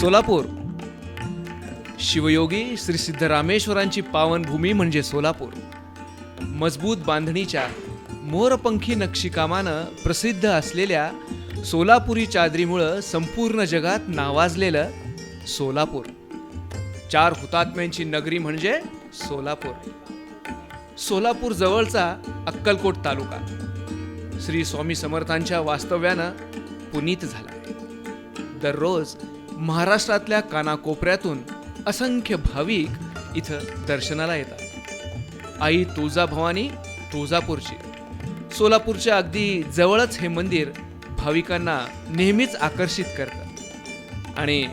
सोलापूर. शिवयोगी श्री सिद्धरामेश्वरांची पावनभूमी म्हणजे सोलापूर. मजबूत बांधणीच्या मोरपंखी नक्षीकामानं प्रसिद्ध असलेल्या सोलापुरी चादरीमुळं संपूर्ण जगात नावाजलेलं सोलापूर. 4 हुतात्म्यांची नगरी म्हणजे सोलापूर. सोलापूर जवळचा अक्कलकोट तालुका श्री स्वामी समर्थांच्या वास्तव्यानं पुनीत झाला. दररोज महाराष्ट्रातल्या कानाकोपऱ्यातून असंख्य भाविक इथं दर्शनाला येतात. आई तुळजाभवानी तुळजापूरची. सोलापूरच्या अगदी जवळच हे मंदिर भाविकांना नेहमीच आकर्षित करतं. आणि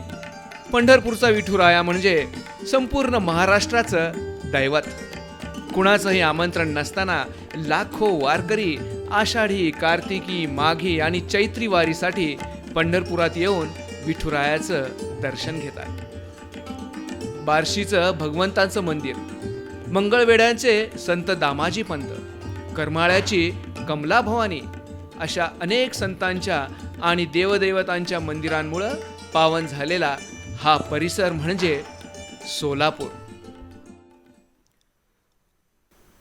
पंढरपूरचा विठुराया म्हणजे संपूर्ण महाराष्ट्राचं दैवत. कुणाचंही आमंत्रण नसताना लाखो वारकरी आषाढी, कार्तिकी, माघी आणि चैत्री वारीसाठी पंढरपुरात येऊन विठुरायाचं दर्शन घेतात. बार्शीचं भगवंतांचं मंदिर, मंगळवेढ्यांचे संत दामाजी पंत, करमाळ्याची कमला भवानी अशा अनेक संतांच्या आणि देवदैवतांच्या मंदिरांमुळं पावन झालेला हा परिसर म्हणजे सोलापूर.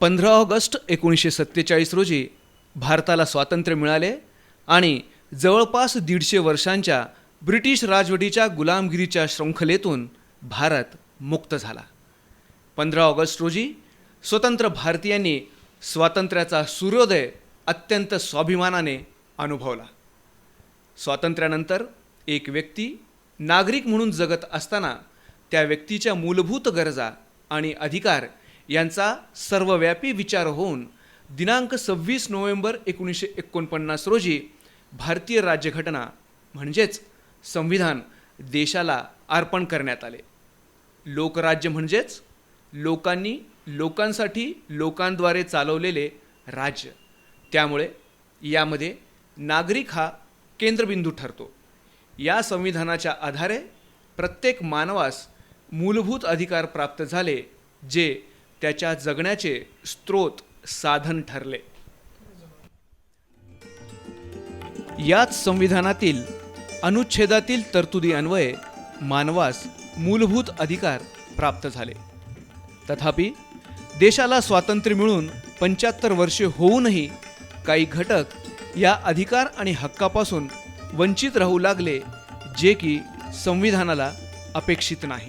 15 ऑगस्ट 1947 रोजी भारताला स्वातंत्र्य मिळाले आणि जवळपास 150 वर्षांच्या ब्रिटिश राजवटीच्या गुलामगिरीच्या शृंखलेतून भारत मुक्त झाला. 15 ऑगस्ट रोजी स्वतंत्र भारतीयांनी स्वातंत्र्याचा सूर्योदय अत्यंत स्वाभिमानाने अनुभवला. स्वातंत्र्यानंतर एक व्यक्ती नागरिक म्हणून जगत असताना त्या व्यक्तीच्या मूलभूत गरजा आणि अधिकार यांचा सर्वव्यापी विचार होऊन दिनांक 26 नोव्हेंबर 1949 रोजी भारतीय राज्यघटना म्हणजेच संविधान देशाला अर्पण करण्यात आले. लोकराज्य म्हणजेच लोकांनी लोकांसाठी लोकांद्वारे चालवलेले राज्य. त्यामुळे यामध्ये नागरिक हा केंद्रबिंदू ठरतो. या संविधानाच्या आधारे प्रत्येक मानवास मूलभूत अधिकार प्राप्त झाले जे त्याच्या जगण्याचे स्रोत साधन ठरले. याच संविधानातील अनुच्छेदातील तरतुदी अन्वये मानवास मूलभूत अधिकार प्राप्त झाले. तथापि देशाला स्वातंत्र्य मिळून 75 वर्षे होऊनही काही घटक या अधिकार आणि हक्कापासून वंचित राहू लागले, जे की संविधानाला अपेक्षित नाही.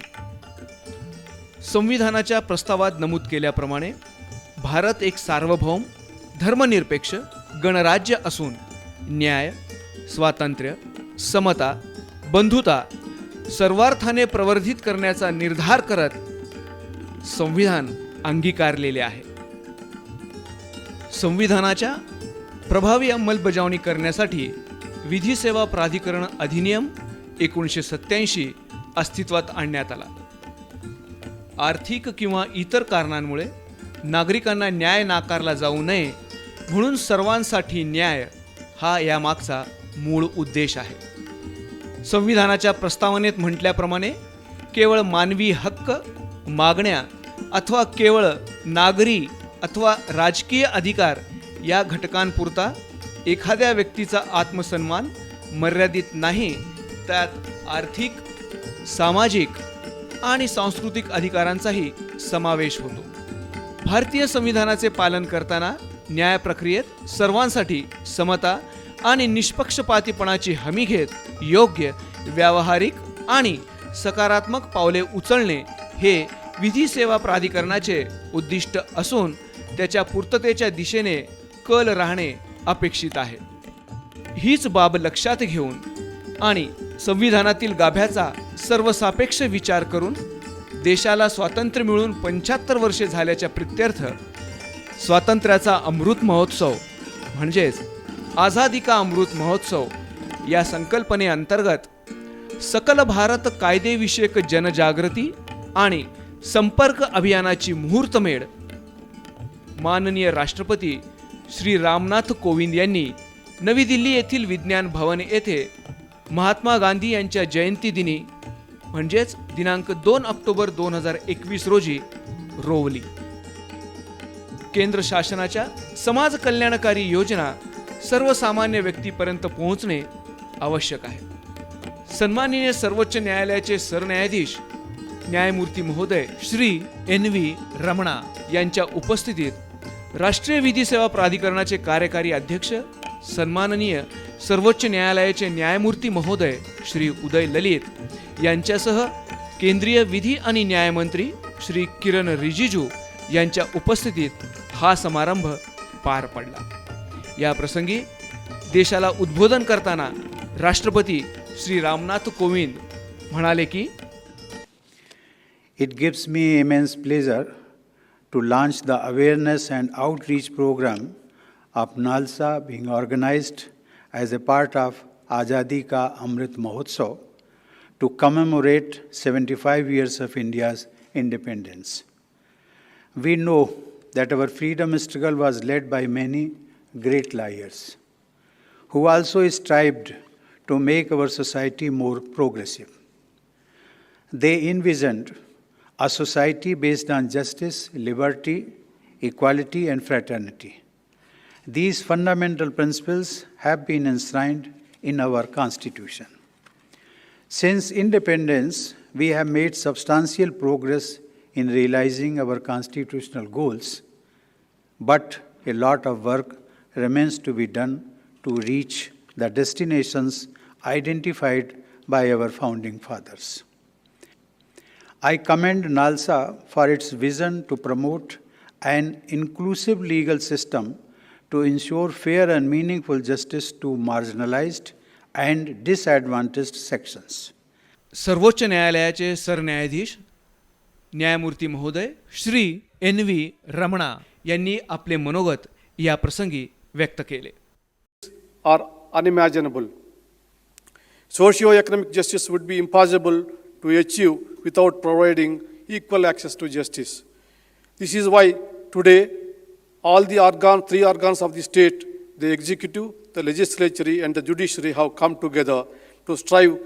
संविधानाच्या प्रस्तावात नमूद केल्याप्रमाणे भारत एक सार्वभौम धर्मनिरपेक्ष गणराज्य असून न्याय, स्वातंत्र्य, समता, बंधुता सर्वार्थाने प्रवर्धित करण्याचा निर्धार करत संविधान अंगीकारलेले आहे. संविधानाच्या प्रभावी अंमलबजावणी करण्यासाठी विधी सेवा प्राधिकरण अधिनियम 1987 अस्तित्वात आणण्यात आला. आर्थिक किंवा इतर कारणांमुळे नागरिकांना न्याय नाकारला जाऊ नये म्हणून सर्वांसाठी न्याय हा यामागचा मूळ उद्देश आहे. संविधानाच्या प्रस्तावनेत म्हटल्याप्रमाणे केवळ मानवी हक्क, मागण्या अथवा केवळ नागरी अथवा राजकीय अधिकार या घटकांपुरता एखाद्या व्यक्तीचा आत्मसन्मान मर्यादित नाही, त्यात आर्थिक, सामाजिक आणि सांस्कृतिक अधिकारांचाही समावेश होतो. भारतीय संविधानाचे पालन करताना न्याय प्रक्रियेत सर्वांसाठी समता आणि निष्पक्षपातीपणाची हमी घेत योग्य, व्यावहारिक आणि सकारात्मक पावले उचलणे हे विधी सेवा प्राधिकरणाचे उद्दिष्ट असून त्याच्या पूर्ततेच्या दिशेने कल राहणे अपेक्षित आहे. हीच बाब लक्षात घेऊन आणि संविधानातील गाभ्याचा सर्वसापेक्ष विचार करून देशाला स्वातंत्र्य मिळून 75 वर्षे झाल्याच्या प्रित्यर्थ स्वातंत्र्याचा अमृत महोत्सव म्हणजेच आझादी का अमृत महोत्सव या संकल्पनेअंतर्गत सकल भारत कायदेविषयक जनजागृती आणि संपर्क अभियानाची मुहूर्तमेढ माननीय राष्ट्रपती श्री रामनाथ कोविंद यांनी नवी दिल्ली येथील विज्ञान भवन येथे महात्मा गांधी यांच्या जयंती दिनी म्हणजेच दिनांक 2 ऑक्टोबर 2021 रोजी रोवली. केंद्र शासनाच्या समाज कल्याणकारी योजना सर्वसामान्य व्यक्तीपर्यंत पोहोचणे आवश्यक आहे. सन्माननीय सर्वोच्च न्यायालयाचे सरन्यायाधीश न्यायमूर्ती महोदय श्री NV रमणा यांच्या उपस्थितीत राष्ट्रीय विधी सेवा प्राधिकरणाचे कार्यकारी अध्यक्ष सन्माननीय सर्वोच्च न्यायालयाचे न्यायमूर्ती महोदय श्री उदय ललित यांच्यासह केंद्रीय विधी आणि न्यायमंत्री श्री किरण रिजिजू यांच्या उपस्थितीत हा समारंभ पार पडला। या प्रसंगी देशाला उद्बोधन करताना राष्ट्रपती श्री रामनाथ कोविंद म्हणाले की It gives me immense pleasure to launch the awareness and outreach program of NALSA being organized as a part of Azadi Ka Amrit Mahotsav to commemorate 75 years of India's independence. We know that our freedom struggle was led by many great liars who also strived to make our society more progressive. They envisioned a society based on justice, liberty, equality, and fraternity. These fundamental principles have been enshrined in our Constitution. Since independence, we have made substantial progress in realizing our constitutional goals, but a lot of work remains to be done to reach the destinations identified by our founding fathers. I commend NALSA for its vision to promote an inclusive legal system to ensure fair and meaningful justice to marginalized and disadvantaged sections. सर्वोच्च न्यायालयाचे सरन्यायाधीश न्यायमूर्ती महोदय Shri NV Ramana यांनी आपले मनोगत या प्रसंगी व्यक्त केले। Are unimaginable. Socio-economic justice would be impossible to achieve without providing equal access to justice. This is why today all the three organs of the state, the executive, the legislature, and the judiciary have come together to strive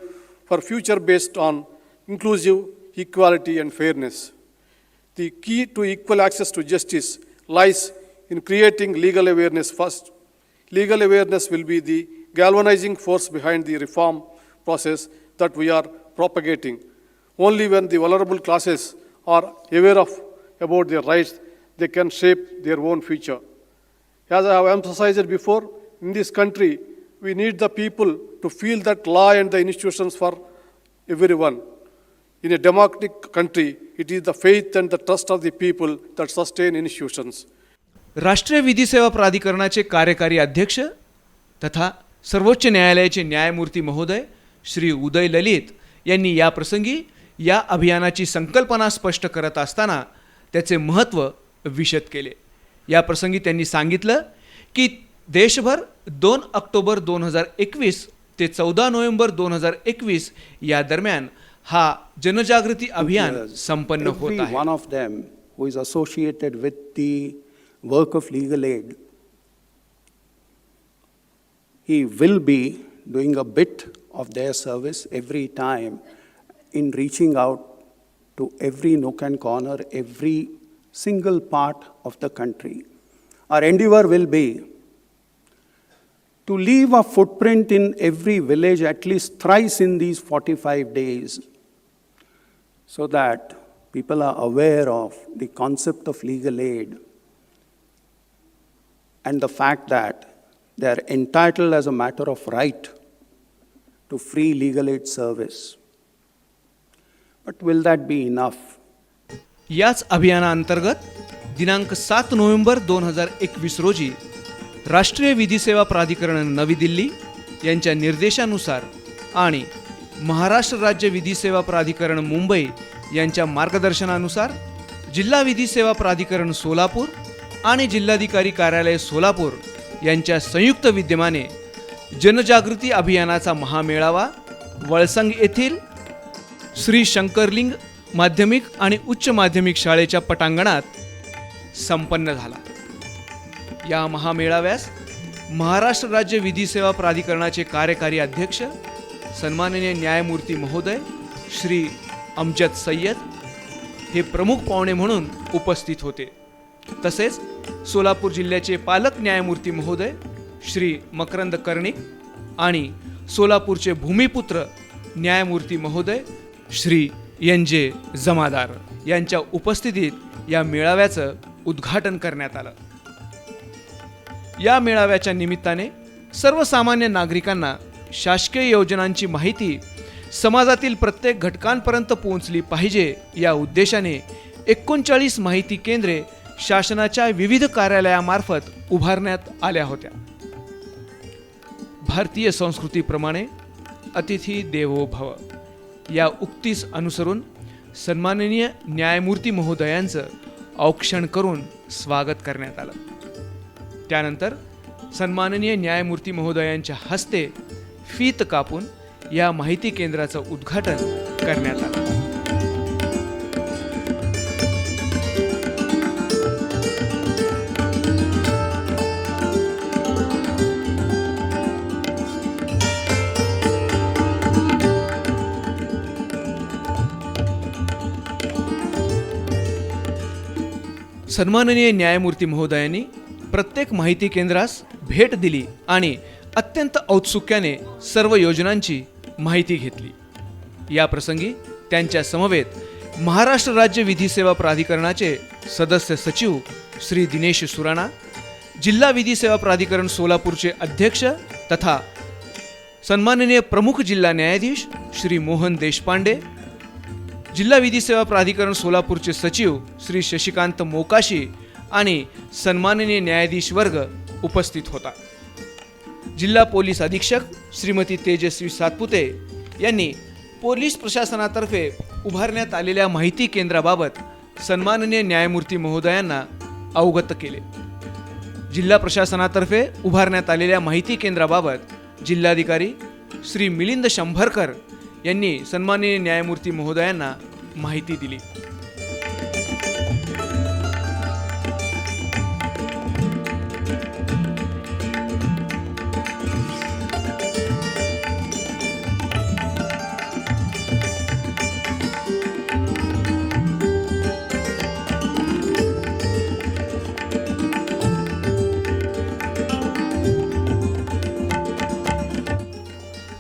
for future based on inclusive equality and fairness. The key to equal access to justice lies in creating legal awareness first. Legal awareness will be the galvanizing force behind the reform process that we are propagating. Only when the vulnerable classes are aware about their rights, they can shape their own future. As I have emphasized before, in this country, we need the people to feel that law and the institutions for everyone. In a democratic country, it is the faith and the trust of the people that sustain institutions. राष्ट्रीय विधी सेवा प्राधिकरणाचे कार्यकारी अध्यक्ष तथा सर्वोच्च न्यायालयाचे न्यायमूर्ती महोदय श्री उदय ललित यांनी या प्रसंगी या अभियानाची संकल्पना स्पष्ट करत असताना त्याचे महत्त्व विशद केले। या प्रसंगी त्यांनी सांगितलं की देशभर 2 ऑक्टोबर 2021 ते 14 नोव्हेंबर 2021 या दरम्यान हा जनजागृती अभियान संपन्न होत आहे। One of them who is associated with the work of legal aid, he will be doing a bit of their service every time in reaching out to every nook and corner, every single part of the country. Our endeavor will be to leave a footprint in every village at least thrice in these 45 days so that people are aware of the concept of legal aid and the fact that they are entitled as a matter of right to free legal aid service. But will that be enough? याच अभियानाअंतर्गत दिनांक 7 November 2021 रोजी राष्ट्रीय विधी सेवा प्राधिकरण नवी दिल्ली यांच्या निर्देशानुसार आणि महाराष्ट्र राज्य विधी सेवा प्राधिकरण मुंबई यांच्या मार्गदर्शनानुसार जिल्हा विधी सेवा प्राधिकरण सोलापूर आणि जिल्हाधिकारी कार्यालय सोलापूर यांच्या संयुक्त विद्यमाने जनजागृती अभियानाचा महामेळावा वळसंग येथील श्री शंकरलिंग माध्यमिक आणि उच्च माध्यमिक शाळेच्या पटांगणात संपन्न झाला। या महामेळाव्यास महाराष्ट्र राज्य विधी सेवा प्राधिकरणाचे कार्यकारी अध्यक्ष सन्माननीय न्यायमूर्ती महोदय श्री अमजद सय्यद हे प्रमुख पाहुणे म्हणून उपस्थित होते। तसेच सोलापूर जिल्ह्याचे पालक न्यायमूर्ती महोदय श्री मकरंद कर्णिक आणि सोलापूरचे भूमिपुत्र न्यायमूर्ती महोदय श्री एन जे जमादार यांच्या उपस्थितीत या मेळाव्याचं उद्घाटन करण्यात आलं. या मेळाव्याच्या निमित्ताने सर्वसामान्य नागरिकांना शासकीय योजनांची माहिती समाजातील प्रत्येक घटकांपर्यंत पोहोचली पाहिजे या उद्देशाने 39 माहिती केंद्रे शासनाच्या विविध कार्यालयामार्फत उभारण्यात आल्या होत्या. भारतीय संस्कृतीप्रमाणे अतिथी देवो भव या उक्तीस अनुसरून सन्माननीय न्यायमूर्ती महोदयांचं औक्षण करून स्वागत करण्यात आलं. त्यानंतर सन्माननीय न्यायमूर्ती महोदयांच्या हस्ते फीत कापून या माहिती केंद्राचं उद्घाटन करण्यात आलं. सन्माननीय न्यायमूर्ती महोदयांनी प्रत्येक माहिती केंद्रास भेट दिली आणि अत्यंत औत्सुक्याने सर्व योजनांची माहिती घेतली. या प्रसंगी त्यांच्या समवेत महाराष्ट्र राज्य विधी सेवा प्राधिकरणाचे सदस्य सचिव श्री दिनेश सुराणा, जिल्हा विधी सेवा प्राधिकरण सोलापूरचे अध्यक्ष तथा सन्माननीय प्रमुख जिल्हा न्यायाधीश श्री मोहन देशपांडे, जिल्हा विधी सेवा प्राधिकरण सोलापूरचे सचिव श्री शशिकांत मोकाशी आणि सन्माननीय न्यायाधीश वर्ग उपस्थित होता. जिल्हा पोलीस अधीक्षक श्रीमती तेजस्वी सातपुते यांनी पोलीस प्रशासनातर्फे उभारण्यात आलेल्या माहिती केंद्राबाबत सन्माननीय न्यायमूर्ती महोदयांना अवगत केले. जिल्हा प्रशासनातर्फे उभारण्यात आलेल्या माहिती केंद्राबाबत जिल्हाधिकारी श्री मिलिंद शंभरकर यांनी सन्माननीय न्यायमूर्ती महोदयांना माहिती दिली.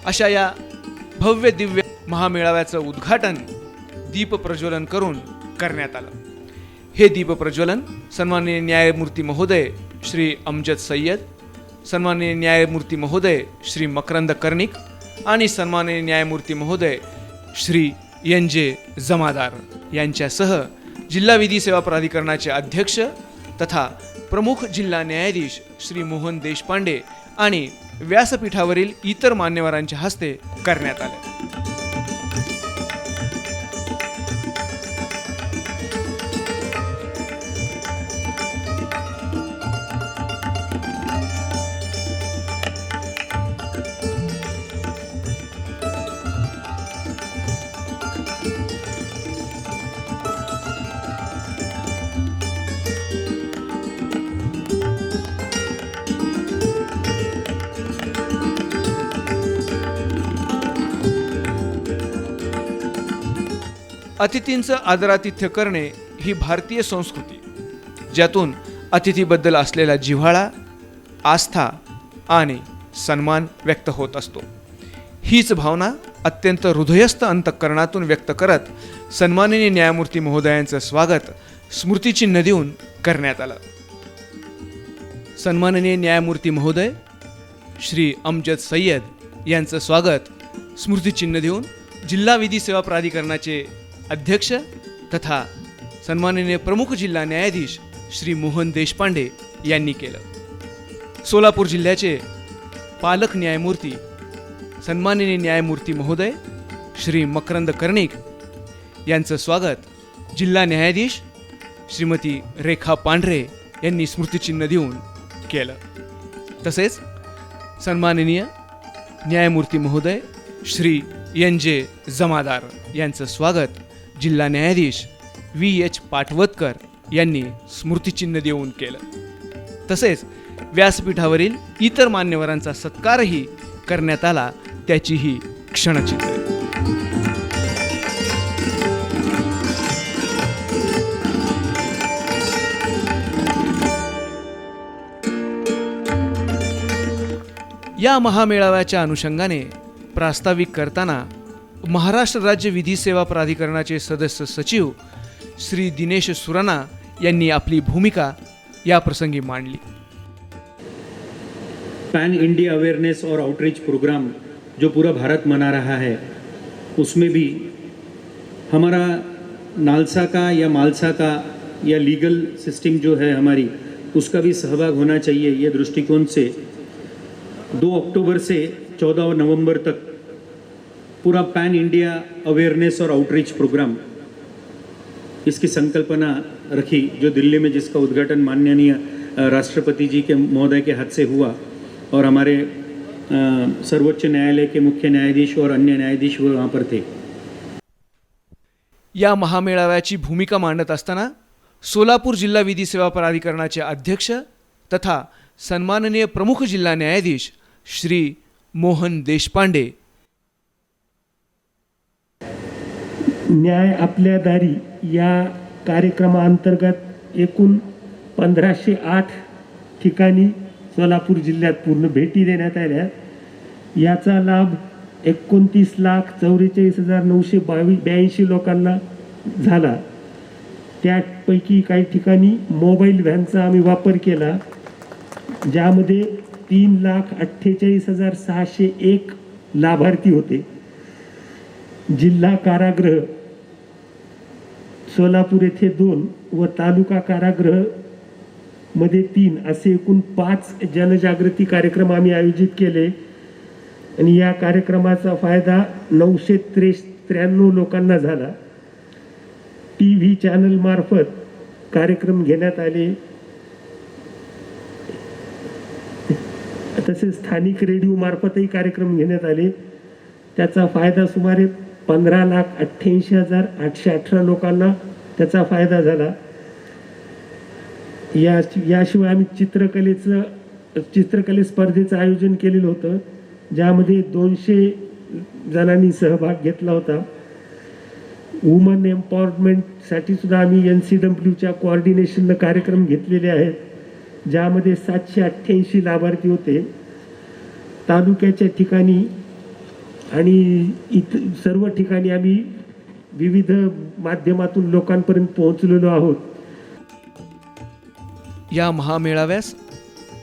अशा या भव्य दिव्य महामेळाव्याचं उद्घाटन दीप प्रज्वलन करून करण्यात आलं. हे दीप प्रज्वलन सन्माननीय न्यायमूर्ती महोदय श्री अमजद सय्यद, सन्माननीय न्यायमूर्ती महोदय श्री मकरंद कर्णिक आणि सन्माननीय न्यायमूर्ती महोदय श्री एन जे जमादार यांच्यासह जिल्हा विधी सेवा प्राधिकरणाचे अध्यक्ष तथा प्रमुख जिल्हा न्यायाधीश श्री मोहन देशपांडे आणि व्यासपीठावरील इतर मान्यवरांच्या हस्ते करण्यात आले. अतिथींचं आदरातिथ्य करणे ही भारतीय संस्कृती, ज्यातून अतिथीबद्दल असलेला जिव्हाळा, आस्था आणि सन्मान व्यक्त होत असतो. हीच भावना अत्यंत हृदयस्थ अंतःकरणातून व्यक्त करत सन्माननीय न्यायमूर्ती महोदयांचं स्वागत स्मृतिचिन्ह देऊन करण्यात आलं. सन्माननीय न्यायमूर्ती महोदय श्री अमजद सय्यद यांचं स्वागत स्मृतिचिन्ह देऊन जिल्हा विधी सेवा प्राधिकरणाचे अध्यक्ष तथा सन्माननीय प्रमुख जिल्हा न्यायाधीश श्री मोहन देशपांडे यांनी केलं. सोलापूर जिल्ह्याचे पालक न्यायमूर्ती सन्माननीय न्यायमूर्ती महोदय श्री मकरंद कर्णिक यांचं स्वागत जिल्हा न्यायाधीश श्रीमती रेखा पांढरे यांनी स्मृतिचिन्ह देऊन केलं. तसेच सन्माननीय न्यायमूर्ती महोदय श्री एन जे जमादार यांचं स्वागत जिल्हा न्यायाधीश VH पाटवतकर यांनी स्मृतिचिन्ह देऊन केलं. तसेच व्यासपीठावरील इतर मान्यवरांचा सत्कारही करण्यात आला, त्याचीही क्षणचित्रे. या महामेळाव्याच्या अनुषंगाने प्रास्ताविक करताना महाराष्ट्र राज्य विधी सेवा प्राधिकरणाचे सदस्य सचिव श्री दिनेश सुराणा यांनी आपली भूमिका या प्रसंगी मांडली. पैन इंडिया अवेयरनेस और आउटरीच प्रोग्राम जो पूरा भारत मना रहा है, उसमें भी हमारा नालसा का या मालसा का या लीगल सिस्टम जो है हमारी, उसका भी सहभाग होना चाहिए. ये दृष्टिकोण से 2 अक्टूबर से 14 नवंबर तक पूरा पैन इंडिया अवेयरनेस और आउटरीच प्रोग्राम, इसकी संकल्पना रखी, जो दिल्ली में जिसका उद्घाटन माननीय राष्ट्रपति जी के महोदय के हाथ से हुआ और हमारे सर्वोच्च न्यायालय के मुख्य न्यायाधीश और अन्य न्यायाधीश वहाँ पर थे. या महामेळाव्याची भूमिका मांडत असताना सोलापूर जिल्हा विधी सेवा प्राधिकरणाचे अध्यक्ष तथा सन्माननीय प्रमुख जिल्हा न्यायाधीश श्री मोहन देशपांडे, न्याय आपल्या दारी या कार्यक्रमाअंतर्गत एकूण 1508 ठिकाणी सोलापूर जिल्ह्यात पूर्ण भेटी देण्यात आल्या. याचा लाभ 29,44,982 लोकांना झाला. त्यापैकी काही ठिकाणी मोबाईल व्हॅनचा आम्ही वापर केला, ज्यामध्ये 3,48,601 लाभार्थी होते. जिल्हा कारागृह सोलापूर येथे 2 व तालुका कारागृह मध्ये 3 असे एकूण 5 जनजागृती कार्यक्रम आम्ही आयोजित केले आणि या कार्यक्रमाचा फायदा 993 लोकांना झाला. TV चॅनल मार्फत कार्यक्रम घेण्यात आले, तसेच स्थानिक रेडिओ मार्फतही कार्यक्रम घेण्यात आले. त्याचा फायदा सुमारे 15,88,818 लोकांना त्याचा फायदा झाला. याशिवाय आम्ही चित्रकले स्पर्धेचं आयोजन केलेलं होतं, ज्यामध्ये 200 जणांनी सहभाग घेतला होता. वुमन एम्पॉवरमेंटसाठी सुद्धा आम्ही NCWच्या कोऑर्डिनेशननं कार्यक्रम घेतलेले आहेत, ज्यामध्ये 788 लाभार्थी होते. तालुक्याच्या ठिकाणी आणि सर्व ठिकाणी आम्ही विविध माध्यमातून लोकांपर्यंत पोहोचलेलो आहोत. या महामेळाव्यास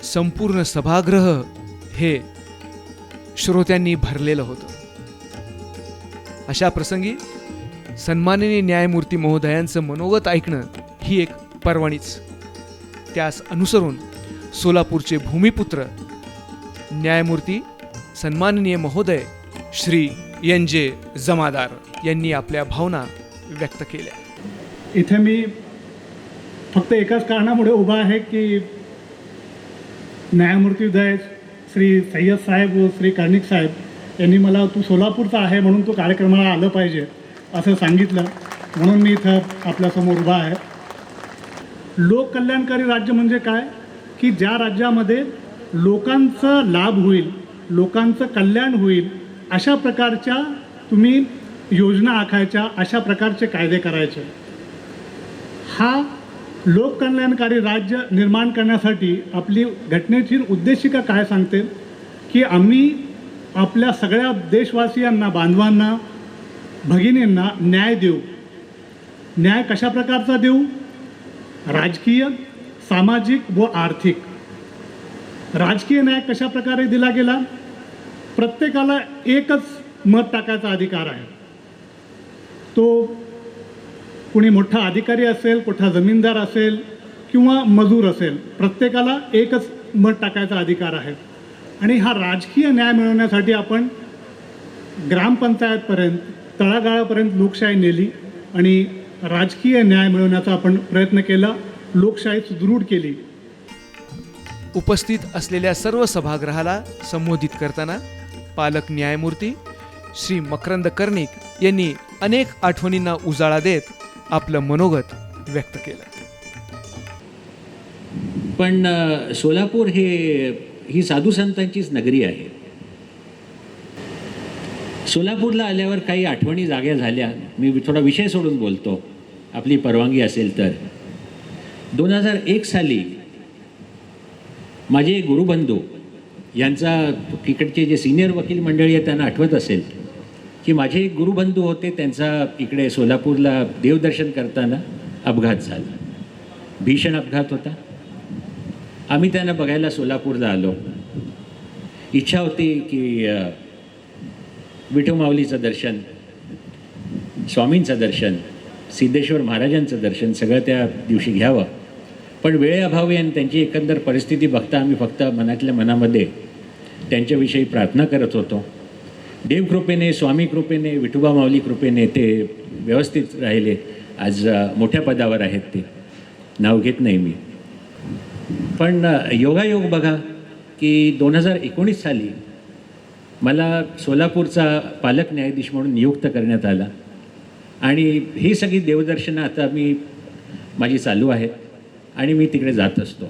संपूर्ण सभागृह हे श्रोत्यांनी भरलेलं होतं. अशा प्रसंगी सन्माननीय न्यायमूर्ती महोदयांचं मनोगत ऐकणं ही एक पर्वणीच. त्यास अनुसरून सोलापूरचे भूमिपुत्र न्यायमूर्ती सन्माननीय महोदय श्री NJ जमादार यांनी आपल्या भावना व्यक्त केल्या. इथे मी फक्त एकाच कारणामुळे उभा आहे की न्यायमूर्तीदय श्री सय्यद साहेब व श्री कर्णिक साहेब यांनी मला तू सोलापूरचा आहे म्हणून तू कार्यक्रमाला आलं पाहिजे असं सांगितलं, म्हणून मी इथं आपल्यासमोर उभा आहे. लोककल्याणकारी राज्य म्हणजे काय की ज्या राज्यामध्ये लोकांचा लाभ होईल, लोकांचं कल्याण होईल, अशा प्रकारच्या तुम्ही योजना आखायच्या, अशा प्रकारचे कायदे करायचे. हा लोककल्याणकारी राज्य निर्माण करण्यासाठी आपली घटनेची उद्देशिका काय सांगते की आम्ही आपल्या सगळ्या देशवासियांना, बांधवांना, भगिनींना न्याय देऊ. न्याय कशा प्रकारचा देऊ? राजकीय, सामाजिक व आर्थिक. राजकीय न्याय कशा प्रकारे दिला गेला? प्रत्येकाला एकच मत टाकायचा अधिकार आहे. तो कुणी मोठा अधिकारी असेल, कुठला जमीनदार असेल किंवा मजूर असेल, प्रत्येकाला एकच मत टाकायचा अधिकार आहे. आणि हा राजकीय न्याय मिळवण्यासाठी आपण ग्रामपंचायतपर्यंत, तळागाळापर्यंत लोकशाही नेली आणि राजकीय न्याय मिळवण्याचा आपण प्रयत्न केला, लोकशाही सुदृढ केली. उपस्थित असलेल्या सर्व सभागृहाला संबोधित करताना पालक न्यायमूर्ती श्री मकरंद कर्णिक यांनी अनेक आठवणींना उजाळा देत आपलं मनोगत व्यक्त केलं. पण सोलापूर ही साधू संतांचीच नगरी आहे. सोलापूरला आल्यावर काही आठवणी जाग्या झाल्या. मी थोडा विषय सोडून बोलतो, आपली परवानगी असेल तर. 2001 साली माझे गुरुबंधू यांचा, तिकडचे जे सिनियर वकील मंडळी आहेत त्यांना आठवत असेल, की माझे एक गुरुबंधू होते, त्यांचा इकडे सोलापूरला देवदर्शन करताना अपघात झाला. भीषण अपघात होता. आम्ही त्यांना बघायला सोलापूरला आलो. इच्छा होती की विठू माऊलीचं दर्शन, स्वामींचं दर्शन, सिद्धेश्वर महाराजांचं दर्शन सगळं त्या दिवशी घ्यावं. पण वेळेअभावी आणि त्यांची एकंदर परिस्थिती बघता आम्ही फक्त मनातल्या मनामध्ये त्यांच्याविषयी प्रार्थना करत होतो. देवकृपेने, स्वामी कृपेने, विठोबा माऊली कृपेने ते व्यवस्थित राहिले. आज मोठ्या पदावर आहेत. ते नाव घेत नाही मी. पण योगायोग बघा की 2019 साली मला सोलापूरचा पालक न्यायाधीश म्हणून नियुक्त करण्यात आला. आणि ही सगळी देवदर्शनं आता माझी चालू आहेत आणि मी तिकडे जात असतो.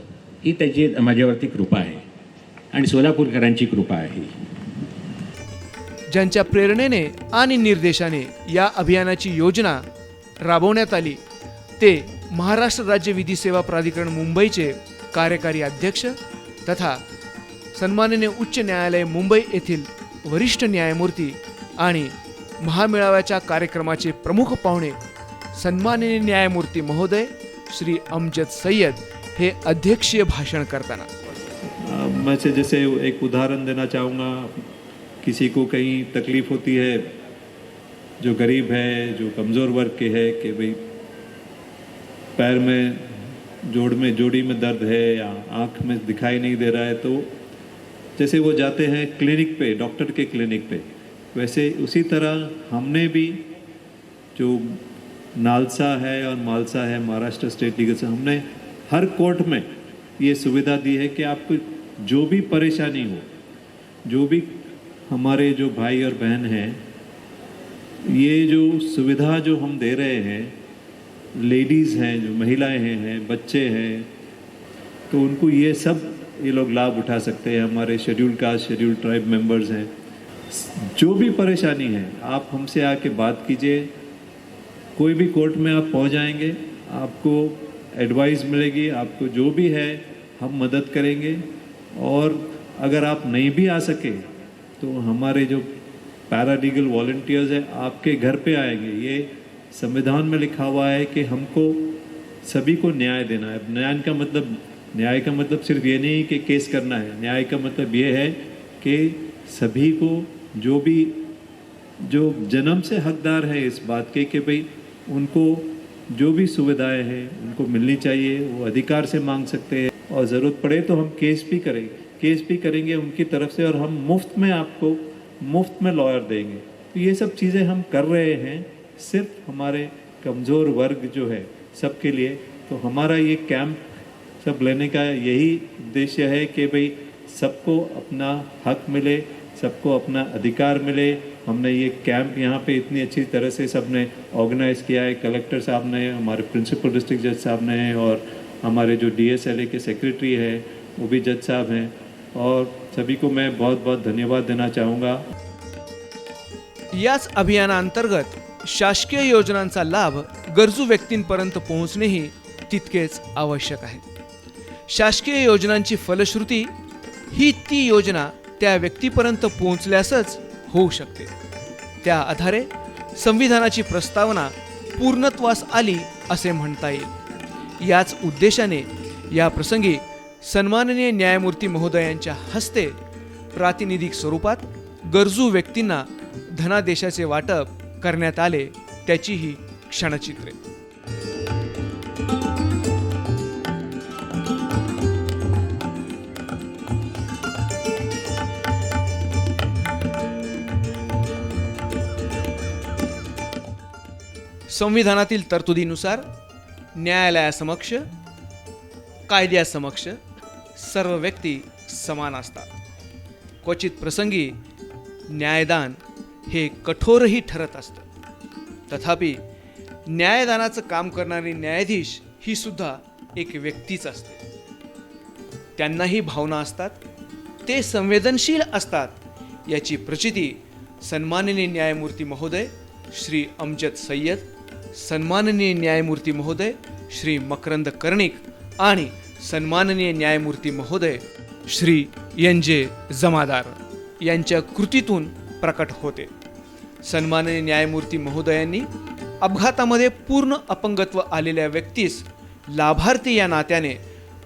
ही त्याची माझ्यावरती कृपा आहे आणि सोलापूरकरांची कृपा आहे. ज्यांच्या प्रेरणेने आणि निर्देशाने या अभियानाची योजना राबवण्यात आली ते महाराष्ट्र राज्य विधी सेवा प्राधिकरण मुंबईचे कार्यकारी अध्यक्ष तथा सन्माननीय उच्च न्यायालय मुंबई येथील वरिष्ठ न्यायमूर्ती आणि महामेळाव्याच्या कार्यक्रमाचे प्रमुख पाहुणे सन्माननीय न्यायमूर्ती महोदय श्री अमजद सय्यद हे अध्यक्षीय भाषण करताना. मैं से जैसे एक उदाहरण देना चाहूँगा. किसी को कहीं तकलीफ़ होती है, जो गरीब है, जो कमज़ोर वर्ग के है, कि भाई पैर में जोड़ी में दर्द है या आँख में दिखाई नहीं दे रहा है, तो जैसे वो जाते हैं क्लिनिक पे, डॉक्टर के क्लिनिक पे, वैसे उसी तरह हमने भी जो नालसा है और मालसा है, महाराष्ट्र स्टेट लीगल से, हमने हर कोर्ट में ये सुविधा दी है कि आपको जो भी परेशानी हो, जो भी हमारे जो भाई और बहन हैं, ये जो सुविधा जो हम दे रहे हैं, लेडीज़ हैं, जो महिलाएं हैं, बच्चे हैं, तो उनको ये लोग लाभ उठा सकते हैं. हमारे scheduled caste, scheduled tribe members हैं. जो भी परेशानी है आप हमसे आके बात कीजिए. कोई भी कोर्ट में आप पहुंच जाएंगे, आपको एडवाइस मिलेगी, आपको जो भी है हम मदद करेंगे. और अगर आप नहीं भी आ सके तो हमारे जो पैरालीगल वॉलंटियर्स हैं आपके घर पे आएंगे. ये संविधान में लिखा हुआ है कि हमको सभी को न्याय देना है. न्याय का मतलब सिर्फ ये नहीं कि केस करना है. न्याय का मतलब ये है कि सभी को जो जन्म से हकदार है इस बात के कि भाई उनको जो भी सुविधाएं हैं उनको मिलनी चाहिए. वो अधिकार से मांग सकते हैं और ज़रूरत पड़े तो हम केस भी करेंगे उनकी तरफ से, और हम मुफ्त में लॉयर देंगे. तो ये सब चीज़ें हम कर रहे हैं सिर्फ हमारे कमज़ोर वर्ग जो है सबके लिए. तो हमारा ये कैंप सब लेने का यही उद्देश्य है कि भाई सबको अपना हक मिले, सबको अपना अधिकार मिले. हमने ये कैंप यहाँ पे इतनी अच्छी तरह से सबने ऑर्गेनाइज़ किया है. कलेक्टर साहब ने, हमारे प्रिंसिपल डिस्ट्रिक्ट जज साहब ने, और हमारे जो DSLA के सेक्रेटरी है वो भी जज साहब हैं. और सभी को मैं बहुत बहुत धन्यवाद देना चाहूँगा. याच अभियानांतर्गत शासकीय योजनांचा लाभ गरजू व्यक्तींपर्यंत पोहोचणेही तितकेच आवश्यक आहे. शासकीय योजनांची फलश्रुती ही ती योजना त्या व्यक्तीपर्यंत पोहोचल्यासच होऊ शकते. त्या आधारे संविधानाची प्रस्तावना पूर्णत्वास आली असे म्हणता येईल. याच उद्देशाने या प्रसंगी सन्माननीय न्यायमूर्ती महोदयांच्या हस्ते प्रातिनिधिक स्वरूपात गरजू व्यक्तींना धनादेशाचे वाटप करण्यात आले. त्याची ही क्षणचित्रे. संविधानातील तरतुदीनुसार न्यायालयासमक्ष, कायद्यासमक्ष सर्व व्यक्ती समान असतात. क्वचित प्रसंगी न्यायदान हे कठोरही ठरत असतं. तथापि न्यायदानाचं काम करणारे न्यायाधीश ही सुद्धा एक व्यक्तीच असते. त्यांनाही भावना असतात, ते संवेदनशील असतात. याची प्रचिती सन्माननीय न्यायमूर्ती महोदय श्री अमजद सय्यद, सन्माननीय न्यायमूर्ती महोदय श्री मकरंद कर्णिक आणि सन्माननीय न्यायमूर्ती महोदय श्री NJ जमादार यांच्या कृतीतून प्रकट होते. सन्माननीय न्यायमूर्ती महोदयांनी अपघातामध्ये पूर्ण अपंगत्व आलेल्या व्यक्तीस लाभार्थी या नात्याने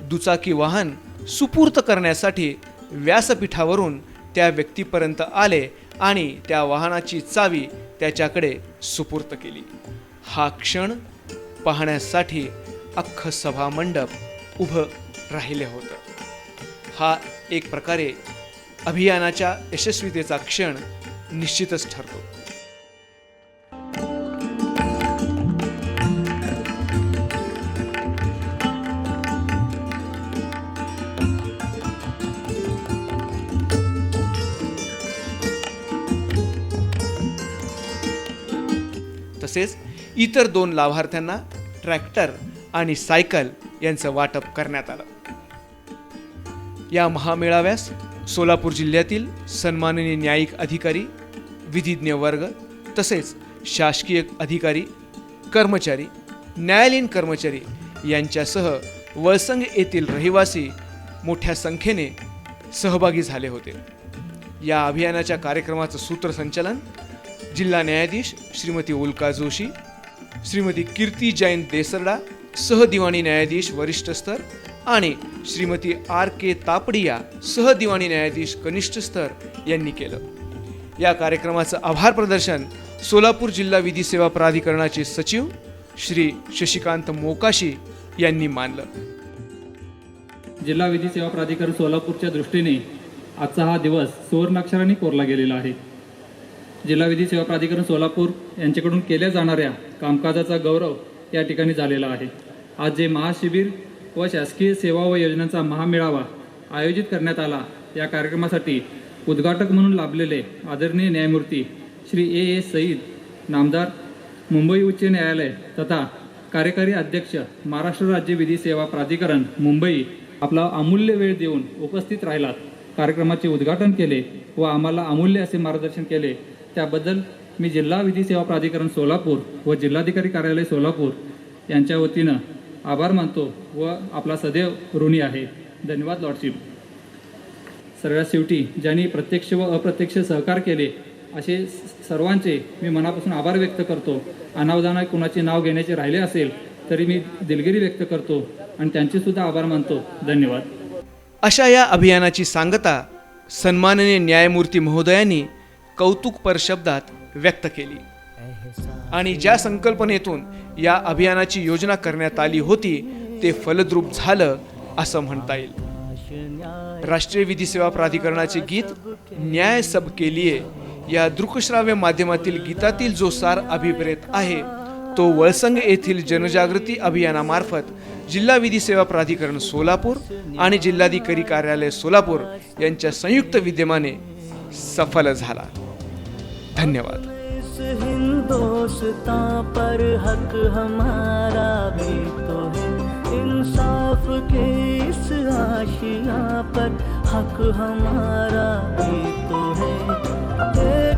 दुचाकी वाहन सुपूर्त करण्यासाठी व्यासपीठावरून त्या व्यक्तीपर्यंत आले आणि त्या वाहनाची चावी त्याच्याकडे सुपूर्त केली. हा क्षण पाहण्यासाठी अख्खं सभामंडप उभं राहिले होतं. हा एक प्रकारे अभियानाच्या यशस्वीतेचा क्षण निश्चितच ठरतो. तसेच इतर 2 लाभार्थ्यांना ट्रॅक्टर आणि सायकल यांचं वाटप करण्यात आलं. या महामेळाव्यास सोलापूर जिल्ह्यातील सन्माननीय न्यायिक अधिकारी, विधिज्ञ वर्ग तसेच शासकीय अधिकारी, कर्मचारी, न्यायालयीन कर्मचारी यांच्यासह वळसंग येथील रहिवासी मोठ्या संख्येने सहभागी झाले होते. या अभियानाच्या कार्यक्रमाचं सूत्रसंचालन जिल्हा न्यायाधीश श्रीमती उल्का जोशी, श्रीमती कीर्ती जैन देसरडा, सहदिवाणी न्यायाधीश वरिष्ठ स्तर आणि श्रीमती RK तापडिया, सहदिवाणी न्यायाधीश कनिष्ठ स्तर यांनी केलं. या कार्यक्रमाचं आभार प्रदर्शन सोलापूर जिल्हा विधी सेवा प्राधिकरणाचे सचिव श्री शशिकांत मोकाशी यांनी मानलं. जिल्हा विधी सेवा प्राधिकरण सोलापूरच्या दृष्टीने आजचा हा दिवस सुवर्णाक्षराने कोरला गेलेला आहे. जिल्हा विधी सेवा प्राधिकरण सोलापूर यांच्याकडून केल्या जाणाऱ्या कामकाजाचा गौरव या ठिकाणी झालेला आहे. आज जे महाशिबिर व शासकीय सेवा व योजनांचा महामेळावा आयोजित करण्यात आला, या कार्यक्रमासाठी उद्घाटक म्हणून लाभलेले आदरणीय न्यायमूर्ती श्री A. सईद, नामदार, मुंबई उच्च न्यायालय तथा कार्यकारी अध्यक्ष, महाराष्ट्र राज्य विधी सेवा प्राधिकरण, मुंबई, आपला अमूल्य वेळ देऊन उपस्थित राहिलात, कार्यक्रमाचे उद्घाटन केले व आम्हाला अमूल्य असे मार्गदर्शन केले, त्याबद्दल मी जिल्हा विधी सेवा प्राधिकरण सोलापूर व जिल्हाधिकारी कार्यालय सोलापूर यांच्या वतीनं आभार मानतो व आपला सदैव ऋणी आहे. धन्यवाद लॉर्डशिप. सर्वात शेवटी ज्यांनी प्रत्यक्ष व अप्रत्यक्ष सहकार केले असे सर्वांचे मी मनापासून आभार व्यक्त करतो. अनावधानाने कुणाचे नाव घेण्याचे राहिले असेल तरी मी दिलगिरी व्यक्त करतो आणि त्यांचे सुद्धा आभार मानतो. धन्यवाद. अशा या अभियानाची सांगता सन्माननीय न्यायमूर्ती महोदयांनी कौतुकपर शब्दात व्यक्त केली आणि ज्या संकल्पनेतून या अभियानाची योजना करण्यात आली होती ते फलद्रूप झालं असं म्हणता येईल. राष्ट्रीय विधी सेवा प्राधिकरणाचे गीत न्याय सबके लिए या दृकश्राव्य माध्यमातील गीतातील जो सार अभिप्रेत आहे तो वळसंग येथील जनजागृती अभियानामार्फत जिल्हा विधी सेवा प्राधिकरण सोलापूर आणि जिल्हाधिकारी कार्यालय सोलापूर यांच्या संयुक्त विद्यमाने सफल झाला. धन्यवाद. हिंदुस्तान पर हक हमारा भी तो है, इंसाफ के इस आशिया पर हक हमारा भी तो है.